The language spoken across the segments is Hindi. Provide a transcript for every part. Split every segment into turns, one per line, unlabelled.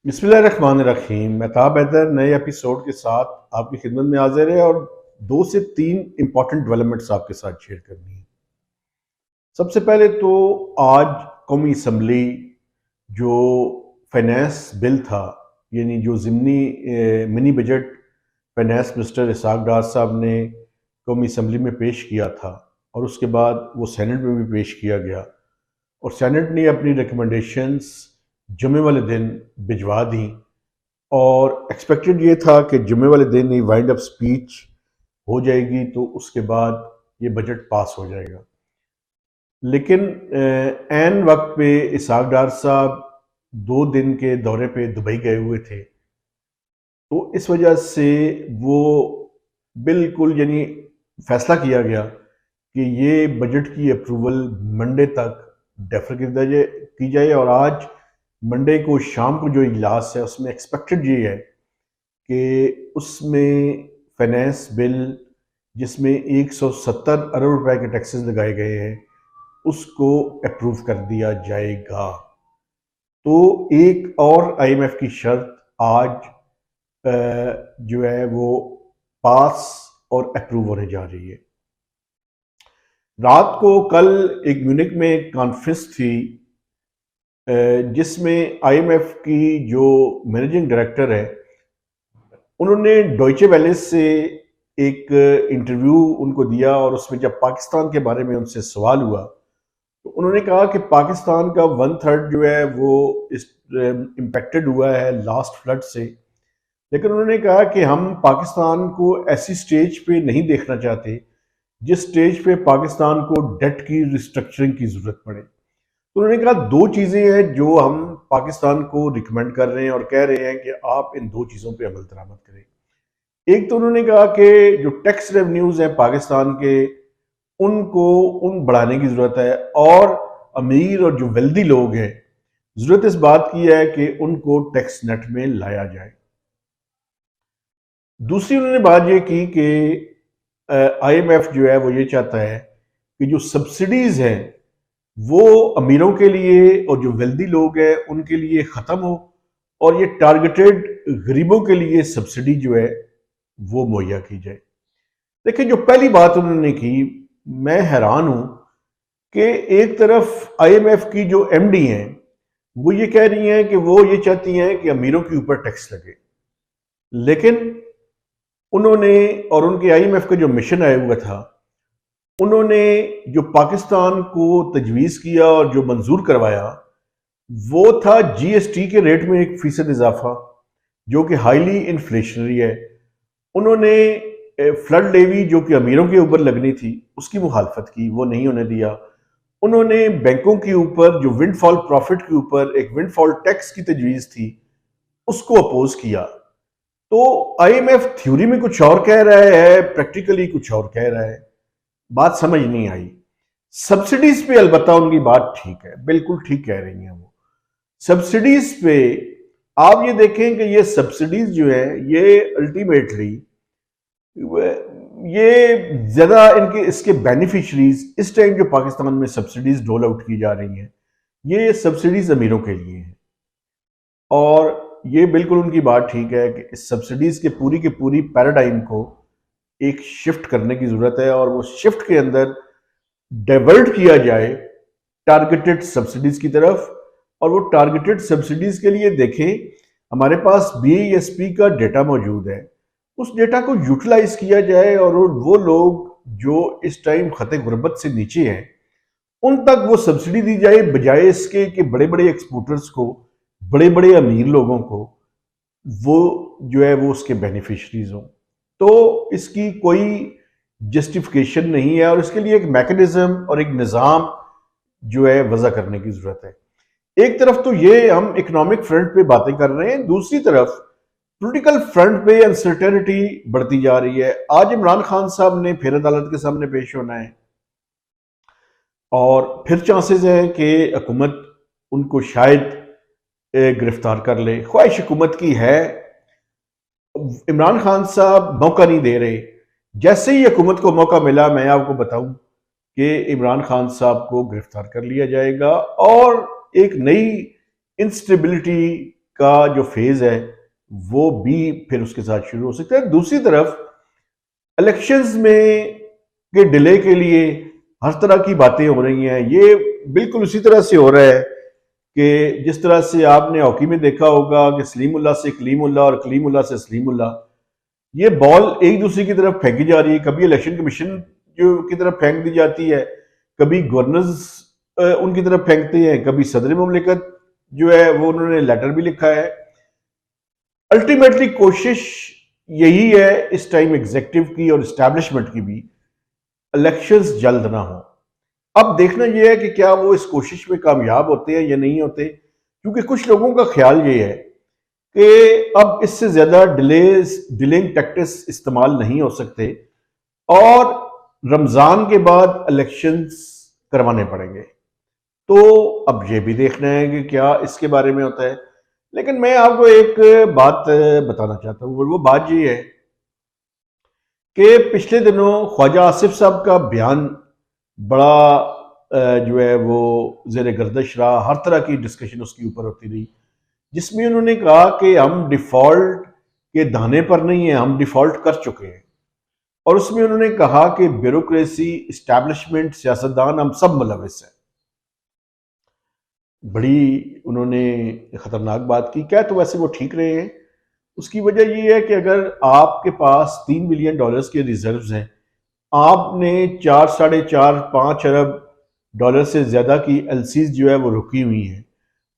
बिस्मिल्लाहिर्रहमानिर्रहीम। महताब हैदर नए एपिसोड के साथ आपकी खिदमत में हाजिर है और 2 से 3 इंपॉर्टेंट डेवलपमेंट्स आपके साथ शेयर करनी है। सबसे पहले तो आज कौमी असम्बली जो फाइनेंस बिल था, यानी जो ज़िमनी मिनी बजट फाइनेंस मिनिस्टर इसहाक डार साहब ने कौमी असम्बली में पेश किया था और उसके बाद वो सेनेट में भी पेश किया गया और सेनेट ने अपनी रिकमेंडेशंस जुमे वाले दिन भिजवा दी और एक्सपेक्टेड ये था कि जुमे वाले दिन ही वाइंड अप स्पीच हो जाएगी तो उसके बाद ये बजट पास हो जाएगा। लेकिन ऐन वक्त पे इसहाक डार साहब 2 दिन के दौरे पे दुबई गए हुए थे, तो इस वजह से वो बिल्कुल यानी फैसला किया गया कि ये बजट की अप्रूवल मंडे तक डेफर की जाए और आज मंडे को शाम को जो इजलास है उसमें एक्सपेक्टेड ये है कि उसमें फाइनेंस बिल जिसमें 170 अरब रुपए के टैक्सेस लगाए गए हैं उसको अप्रूव कर दिया जाएगा। तो एक और आईएमएफ की शर्त आज जो है वो पास और अप्रूव होने जा रही है। रात को कल एक म्यूनिक में एक कॉन्फ्रेंस थी जिसमें आईएमएफ की जो मैनेजिंग डायरेक्टर है उन्होंने डॉइचे वेले से एक इंटरव्यू उनको दिया और उसमें जब पाकिस्तान के बारे में उनसे सवाल हुआ तो उन्होंने कहा कि पाकिस्तान का 1/3 जो है वो इस इम्पेक्टेड हुआ है लास्ट फ्लड से। लेकिन उन्होंने कहा कि हम पाकिस्तान को ऐसी स्टेज पे नहीं देखना चाहते जिस स्टेज पे पाकिस्तान को डेट की रिस्ट्रक्चरिंग की जरूरत पड़े। तो उन्होंने कहा 2 चीजें हैं जो हम पाकिस्तान को रिकमेंड कर रहे हैं और कह रहे हैं कि आप इन 2 चीजों पे अमल दरामद करें। एक तो उन्होंने कहा कि जो टैक्स रेवेन्यूज हैं पाकिस्तान के उनको बढ़ाने की जरूरत है और अमीर और जो वेल्दी लोग हैं जरूरत इस बात की है कि उनको टैक्स नेट में लाया जाए। दूसरी उन्होंने बात ये की कि आईएमएफ जो है वो ये चाहता है कि जो सब्सिडीज हैं वो अमीरों के लिए और जो वेल्दी लोग हैं उनके लिए ख़त्म हो और ये टारगेटेड गरीबों के लिए सब्सिडी जो है वो मुहैया की जाए। देखिए, जो पहली बात उन्होंने की, मैं हैरान हूं कि एक तरफ आईएमएफ की जो एमडी हैं वो ये कह रही हैं कि वो ये चाहती हैं कि अमीरों के ऊपर टैक्स लगे, लेकिन उन्होंने और उनके आईएमएफ का जो मिशन आया हुआ था उन्होंने जो पाकिस्तान को तजवीज़ किया और जो मंजूर करवाया वो था जीएसटी के रेट में 1% इजाफा जो कि हाईली इन्फ्लेशनरी है। उन्होंने फ्लड लेवी जो कि अमीरों के ऊपर लगनी थी उसकी मुखालफत की, वो नहीं होने दिया। उन्होंने बैंकों के ऊपर जो विंडफॉल प्रॉफिट के ऊपर एक विंडफॉल टैक्स की तजवीज़ थी उसको अपोज किया। तो आईएमएफ थ्योरी में कुछ और कह रहा है, प्रैक्टिकली कुछ और कह रहा है, बात समझ नहीं आई। सब्सिडीज पे अलबत्ता उनकी बात ठीक है, बिल्कुल ठीक कह रही हैं वो। सब्सिडीज पे आप ये देखें कि ये सब्सिडीज जो है ये अल्टीमेटली ये ज्यादा इनके इसके बेनिफिशरीज इस टाइम जो पाकिस्तान में सब्सिडीज डोल आउट की जा रही हैं ये सब्सिडीज अमीरों के लिए हैं और ये बिल्कुल उनकी बात ठीक है कि इस सब्सिडीज के पूरी पैराडाइम को एक शिफ्ट करने की जरूरत है और वो शिफ्ट के अंदर डाइवर्ट किया जाए टारगेटेड सब्सिडीज की तरफ। और वो टारगेटेड सब्सिडीज के लिए देखें, हमारे पास बीएसपी का डेटा मौजूद है, उस डेटा को यूटिलाइज किया जाए और वो लोग जो इस टाइम खते गुर्बत से नीचे हैं उन तक वो सब्सिडी दी जाए, बजाय इसके कि बड़े बड़े एक्सपोर्टर्स को, बड़े बड़े अमीर लोगों को वो जो है वो उसके बेनिफिशरीज हों। तो इसकी कोई जस्टिफिकेशन नहीं है और इसके लिए एक मैकेनिज्म और एक निज़ाम जो है वज़ा करने की ज़रूरत है। एक तरफ तो ये हम इकोनॉमिक फ्रंट पे बातें कर रहे हैं, दूसरी तरफ पॉलिटिकल फ्रंट पे अनसर्टेनिटी बढ़ती जा रही है। आज इमरान खान साहब ने फिर अदालत के सामने पेश होना है और फिर चांसेस है कि हुकूमत उनको शायद गिरफ्तार कर ले। ख्वाहिश हुकूमत की है, इमरान खान साहब मौका नहीं दे रहे। जैसे ही हुकूमत को मौका मिला, मैं आपको बताऊं कि इमरान खान साहब को गिरफ्तार कर लिया जाएगा और एक नई इंस्टेबिलिटी का जो फेज है वो भी फिर उसके साथ शुरू हो सकता है। दूसरी तरफ इलेक्शंस में के डिले के लिए हर तरह की बातें हो रही हैं। ये बिल्कुल उसी तरह से हो रहा है कि जिस तरह से आपने हॉकी में देखा होगा कि सलीमुल्लाह से कलीमुल्लाह और कलीमुल्लाह से सलीमुल्लाह, ये बॉल एक दूसरे की तरफ फेंकी जा रही है। कभी इलेक्शन कमीशन जो की तरफ फेंक दी जाती है, कभी गवर्नर्स उनकी तरफ फेंकते हैं, कभी सदर मुमलिकत जो है वो उन्होंने लेटर भी लिखा है। अल्टीमेटली कोशिश यही है इस टाइम एग्जेक्टिव की और इस्टेब्लिशमेंट की भी, इलेक्शंस जल्द ना हो। अब देखना यह है कि क्या वो इस कोशिश में कामयाब होते हैं या नहीं होते, क्योंकि कुछ लोगों का ख्याल ये है कि अब इससे ज्यादा डिलेइंग टैक्टिक्स इस्तेमाल नहीं हो सकते और रमजान के बाद इलेक्शंस करवाने पड़ेंगे। तो अब ये भी देखना है कि क्या इसके बारे में होता है। लेकिन मैं आपको एक बात बताना चाहता हूँ, और वो बात ये है कि पिछले दिनों ख्वाजा आसिफ साहब का बयान बड़ा जो है वो ज़ेर गर्दिश रहा। हर तरह की डिस्कशन उसके ऊपर होती रही, जिसमें उन्होंने कहा कि हम डिफॉल्ट के दाने पर नहीं है, हम डिफॉल्ट कर चुके हैं। और उसमें उन्होंने कहा कि ब्यूरोक्रेसी, इस्टेब्लिशमेंट, सियासतदान, हम सब मुलविस हैं। बड़ी उन्होंने खतरनाक बात की। क्या तो वैसे वो ठीक रहे हैं। उसकी वजह ये है कि अगर आपके पास $3 बिलियन के रिजर्व्स हैं, आपने 4, साढ़े 4, 5 अरब डॉलर से ज्यादा की एलसीज जो है वो रुकी हुई हैं,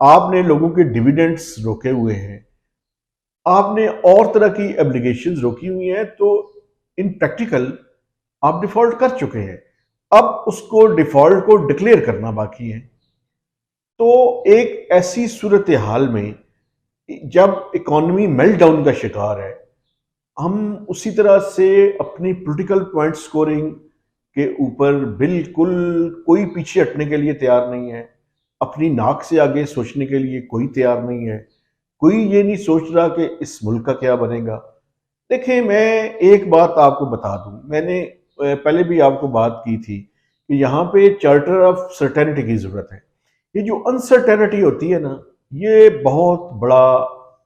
आपने लोगों के डिविडेंड्स रोके हुए हैं, आपने और तरह की एब्लिगेशंस रोकी हुई हैं, तो इन प्रैक्टिकल आप डिफॉल्ट कर चुके हैं। अब उसको डिफॉल्ट को डिक्लेयर करना बाकी है। तो एक ऐसी सूरत हाल में जब इकॉनमी मेल्टडाउन का शिकार है, हम उसी तरह से अपनी पॉलिटिकल पॉइंट स्कोरिंग के ऊपर बिल्कुल कोई पीछे हटने के लिए तैयार नहीं है। अपनी नाक से आगे सोचने के लिए कोई तैयार नहीं है। कोई ये नहीं सोच रहा कि इस मुल्क का क्या बनेगा। देखिए, मैं एक बात आपको बता दूं, मैंने पहले भी आपको बात की थी कि यहाँ पे चार्टर ऑफ सर्टेनिटी की जरूरत है। ये जो अनसर्टेनिटी होती है ना, ये बहुत बड़ा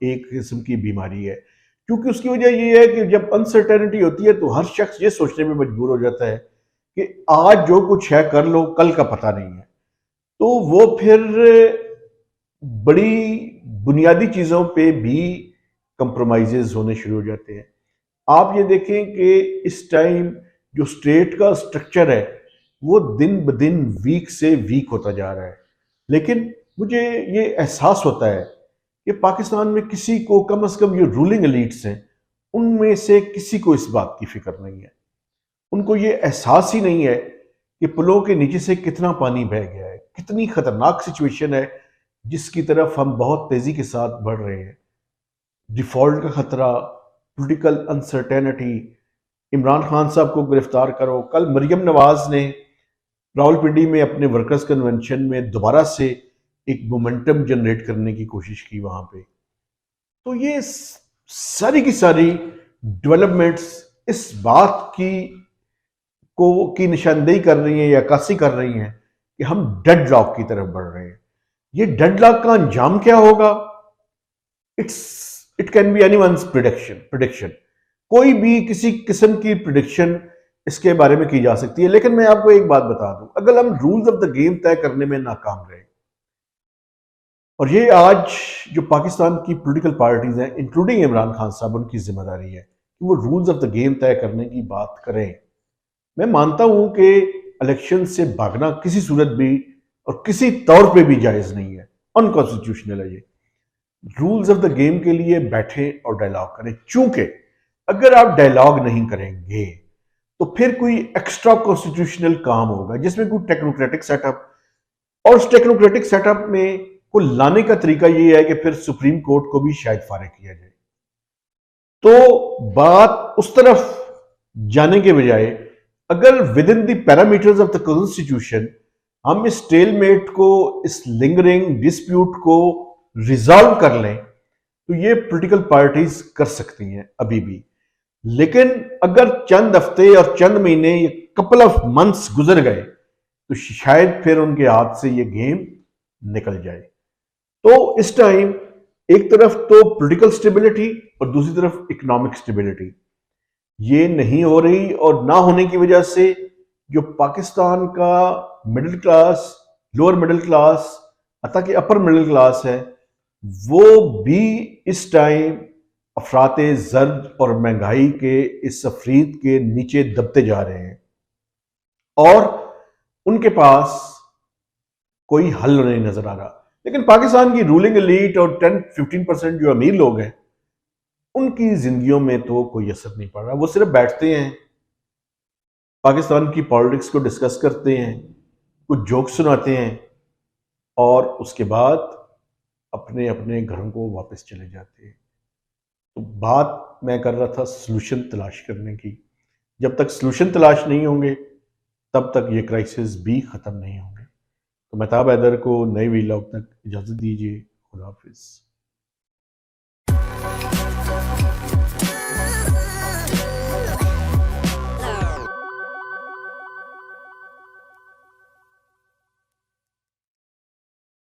एक किस्म की बीमारी है। क्योंकि उसकी वजह ये है कि जब अनसर्टेनिटी होती है तो हर शख्स ये सोचने में मजबूर हो जाता है कि आज जो कुछ है कर लो, कल का पता नहीं है। तो वो फिर बड़ी बुनियादी चीजों पे भी कंप्रोमाइजेज होने शुरू हो जाते हैं। आप ये देखें कि इस टाइम जो स्टेट का स्ट्रक्चर है वो दिन ब दिन वीक से वीक होता जा रहा है। लेकिन मुझे ये एहसास होता है कि पाकिस्तान में किसी को, कम से कम ये रूलिंग एलीट्स हैं, उनमें से किसी को इस बात की फिक्र नहीं है। उनको ये एहसास ही नहीं है कि पुलों के नीचे से कितना पानी बह गया है, कितनी खतरनाक सिचुएशन है जिसकी तरफ हम बहुत तेजी के साथ बढ़ रहे हैं। डिफॉल्ट का खतरा, पॉलिटिकल अनसर्टेनिटी, इमरान खान साहब को गिरफ्तार करो। कल मरियम नवाज ने रावलपिंडी में अपने वर्कर्स कन्वेंशन में दोबारा से एक मोमेंटम जनरेट करने की कोशिश की वहां पे। तो ये सारी की सारी डेवलपमेंट्स इस बात की निशानदेही कर रही हैं या अक्कासी कर रही हैं कि हम डेडलॉक की तरफ बढ़ रहे हैं। ये डेडलॉक का अंजाम क्या होगा, it can be anyone's prediction. कोई भी किसी किस्म की प्रिडिक्शन इसके बारे में की जा सकती है। लेकिन मैं आपको एक बात बता दूं, अगर हम रूल्स ऑफ द गेम तय करने में नाकाम रहे, और ये आज जो पाकिस्तान की पॉलिटिकल पार्टीज हैं इंक्लूडिंग इमरान खान साहब, उनकी जिम्मेदारी है कि वो रूल्स ऑफ द गेम तय करने की बात करें। मैं मानता हूं कि इलेक्शन से भागना किसी सूरत भी और किसी तौर पे भी जायज नहीं है, अनकॉन्स्टिट्यूशनल है। ये रूल्स ऑफ द गेम के लिए बैठें और डायलॉग करें, चूंकि अगर आप डायलॉग नहीं करेंगे तो फिर कोई एक्स्ट्रा कॉन्स्टिट्यूशनल काम होगा जिसमें कोई टेक्नोक्रेटिक सेटअप, और उस टेक्नोक्रेटिक सेटअप में को लाने का तरीका ये है कि फिर सुप्रीम कोर्ट को भी शायद फारिग किया जाए। तो बात उस तरफ जाने के बजाय अगर with in the parameters of the constitution हम इस स्टेलमेट को, इस लिंगरिंग डिस्प्यूट को रिजॉल्व कर लें, तो ये पॉलिटिकल पार्टीज कर सकती हैं अभी भी। लेकिन अगर चंद हफ्ते और चंद महीने, ये कपल ऑफ मंथ्स गुजर गए, तो शायद फिर उनके हाथ से ये गेम निकल जाए। तो इस टाइम एक तरफ तो पॉलिटिकल स्टेबिलिटी और दूसरी तरफ इकोनॉमिक स्टेबिलिटी ये नहीं हो रही, और ना होने की वजह से जो पाकिस्तान का middle class, lower middle class, अतः कि अपर मिडिल क्लास है, वो भी इस टाइम अफराते ज़र्द और महंगाई के इस सफरीत के नीचे दबते जा रहे हैं और उनके पास कोई हल नहीं नजर आ रहा। लेकिन पाकिस्तान की रूलिंग एलीट और 10-15% जो अमीर लोग हैं, उनकी जिंदगियों में तो कोई असर नहीं पड़ रहा। वो सिर्फ बैठते हैं, पाकिस्तान की पॉलिटिक्स को डिस्कस करते हैं, कुछ जोक सुनाते हैं और उसके बाद अपने अपने घरों को वापस चले जाते हैं। तो बात मैं कर रहा था सलूशन तलाश करने की। जब तक सलूशन तलाश नहीं होंगे तब तक ये क्राइसिस भी ख़त्म नहीं होंगे। तो महताब हैदर को नए वीलॉग तक इजाज़त दीजिए। खुदा हाफिज़।